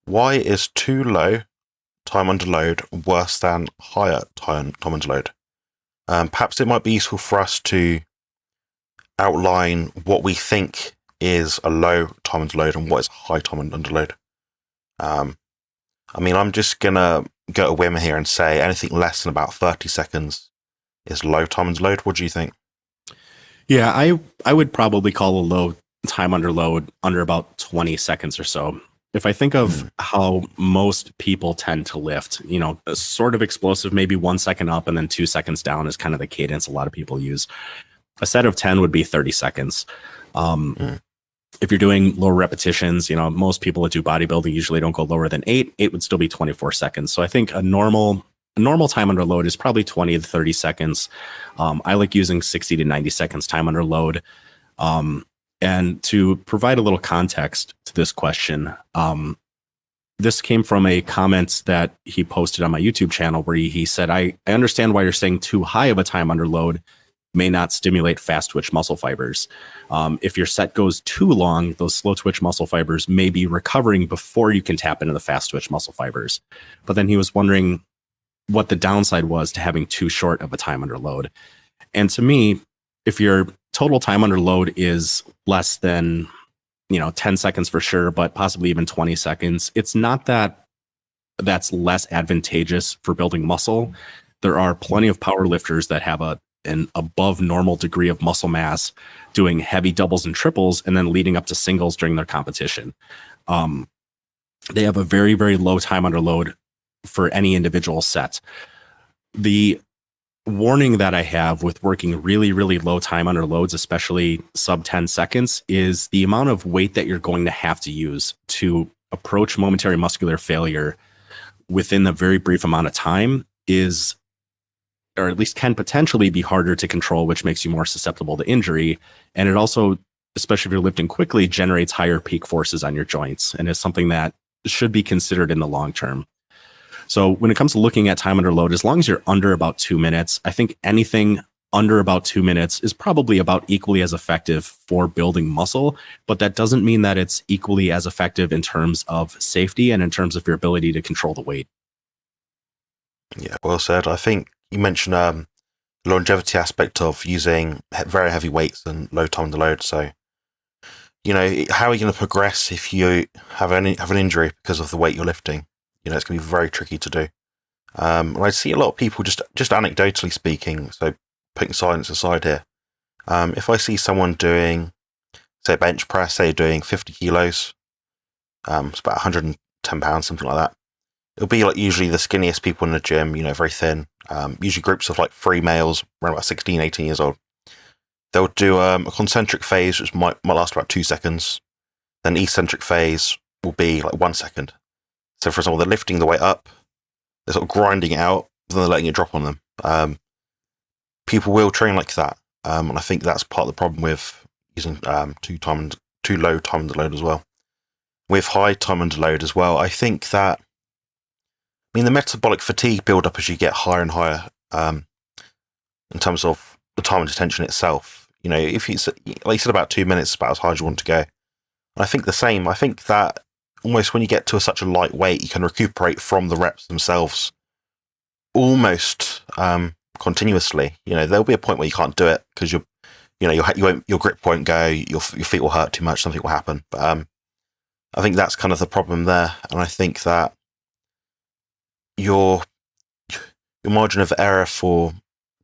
Why is too low time under load worse than higher time under load? Perhaps it might be useful for us to outline what we think is a low time under load and what is high time under load. I'm just gonna go a whim here and say anything less than about 30 seconds is low time under load. What do you think? Yeah, I would probably call a low time under load under about 20 seconds or so. If I think of how most people tend to lift, a sort of explosive, maybe 1 second up and then 2 seconds down is kind of the cadence a lot of people use. A set of 10 would be 30 seconds. If you're doing lower repetitions, most people that do bodybuilding usually don't go lower than 8. 8 would still be 24 seconds. So I think a normal time under load is probably 20 to 30 seconds. I like using 60 to 90 seconds time under load. And to provide a little context to this question, this came from a comment that he posted on my YouTube channel where he said, I understand why you're saying too high of a time under load may not stimulate fast twitch muscle fibers. If your set goes too long, those slow twitch muscle fibers may be recovering before you can tap into the fast twitch muscle fibers. But then he was wondering what the downside was to having too short of a time under load. And to me, if your total time under load is less than 10 seconds for sure, but possibly even 20 seconds, it's not that that's less advantageous for building muscle. There are plenty of power lifters that have an above normal degree of muscle mass doing heavy doubles and triples and then leading up to singles during their competition. They have a very, very low time under load for any individual set. The warning that I have with working really, really low time under loads, especially sub 10 seconds, is the amount of weight that you're going to have to use to approach momentary muscular failure within a very brief amount of time is, or at least can potentially be harder to control, which makes you more susceptible to injury. And it also, especially if you're lifting quickly, generates higher peak forces on your joints and is something that should be considered in the long term. So when it comes to looking at time under load, as long as you're under about 2 minutes, I think anything under about 2 minutes is probably about equally as effective for building muscle, but that doesn't mean that it's equally as effective in terms of safety and in terms of your ability to control the weight. Yeah, well said. I think you mentioned longevity aspect of using very heavy weights and low time under load. So, how are you going to progress if you have an injury because of the weight you're lifting? It's going to be very tricky to do. And I see a lot of people, just anecdotally speaking, so putting science aside here, if I see someone doing, say, bench press, say doing 50 kilos, it's about 110 pounds, something like that. It'll be like usually the skinniest people in the gym, very thin, usually groups of like 3 males, around about 16, 18 years old. They'll do a concentric phase, which might last about 2 seconds. Then eccentric phase will be like 1 second. So, for example, they're lifting the weight up, they're sort of grinding it out, then they're letting it drop on them. People will train like that, and I think that's part of the problem with using too low time under load as well. With high time under load as well, I think that, the metabolic fatigue build up as you get higher and higher in terms of the time and attention itself. If you, like you said, about 2 minutes is about as high as you want to go. And I think the same. I think that almost when you get to such a light weight, you can recuperate from the reps themselves almost continuously. There'll be a point where you can't do it because your grip won't go, your feet will hurt too much, something will happen. But I think that's kind of the problem there, and I think that your margin of error for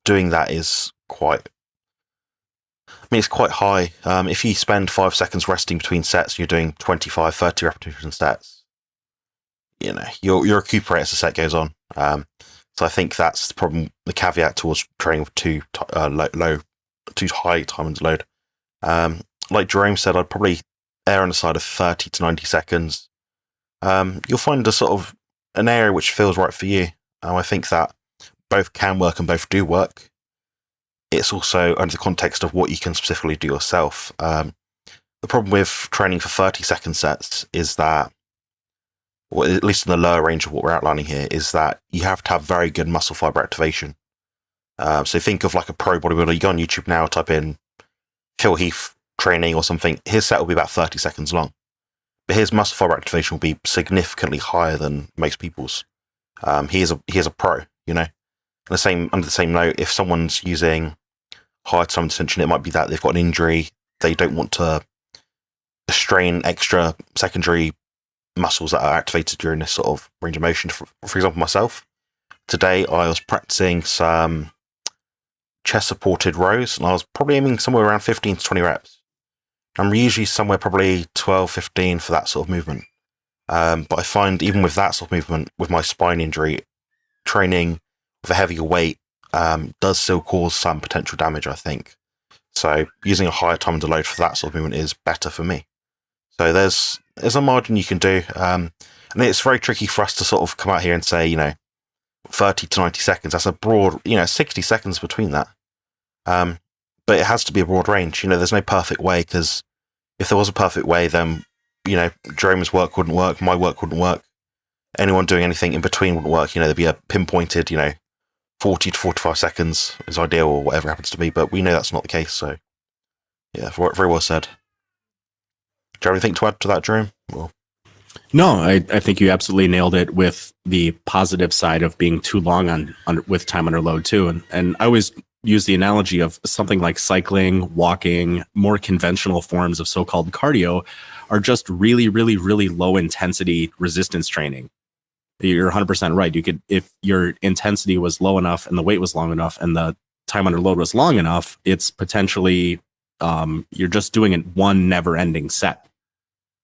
doing that is it's quite high. If you spend 5 seconds resting between sets, you're doing 25, 30 repetition sets, you'll recuperate as the set goes on. So I think that's the problem, the caveat towards training with too high time under load. Like Jerome said, I'd probably err on the side of 30 to 90 seconds. You'll find a sort of an area which feels right for you. I think that both can work and both do work. It's also under the context of what you can specifically do yourself. The problem with training for 30-second sets is that, or at least in the lower range of what we're outlining here, is that you have to have very good muscle fiber activation. So think of like a pro bodybuilder. You go on YouTube now, type in Phil Heath training or something. His set will be about 30 seconds long his muscle fiber activation will be significantly higher than most people's. He is a pro, you know. Under the same note, if someone's using high time tension, it might be that they've got an injury. They don't want to strain extra secondary muscles that are activated during this sort of range of motion. For example, myself, today I was practicing some chest supported rows, and I was probably aiming somewhere around 15 to 20 reps. I'm usually somewhere probably 12, 15 for that sort of movement. But I find even with that sort of movement, with my spine injury, training with a heavier weight does still cause some potential damage, I think. So using a higher time under load for that sort of movement is better for me. So there's a margin you can do. And it's very tricky for us to sort of come out here and say, you know, 30 to 90 seconds. That's a broad, 60 seconds between that. But it has to be a broad range. There's no perfect way, because if there was a perfect way, then, Jerome's work wouldn't work, my work wouldn't work. Anyone doing anything in between wouldn't work. There'd be a pinpointed, 40 to 45 seconds is ideal, or whatever it happens to be. But we know that's not the case. So, yeah, very well said. Do you have anything to add to that, Jerome? Or? No, I think you absolutely nailed it with the positive side of being too long with time under load too. And I always use the analogy of something like cycling, walking, more conventional forms of so-called cardio are just really, really, really low intensity resistance training. You're 100% right. You could, if your intensity was low enough and the weight was long enough and the time under load was long enough, it's potentially, you're just doing it one never ending set.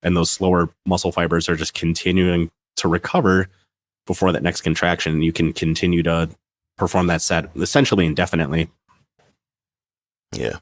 And those slower muscle fibers are just continuing to recover before that next contraction. And you can continue to perform that set essentially indefinitely. Yeah.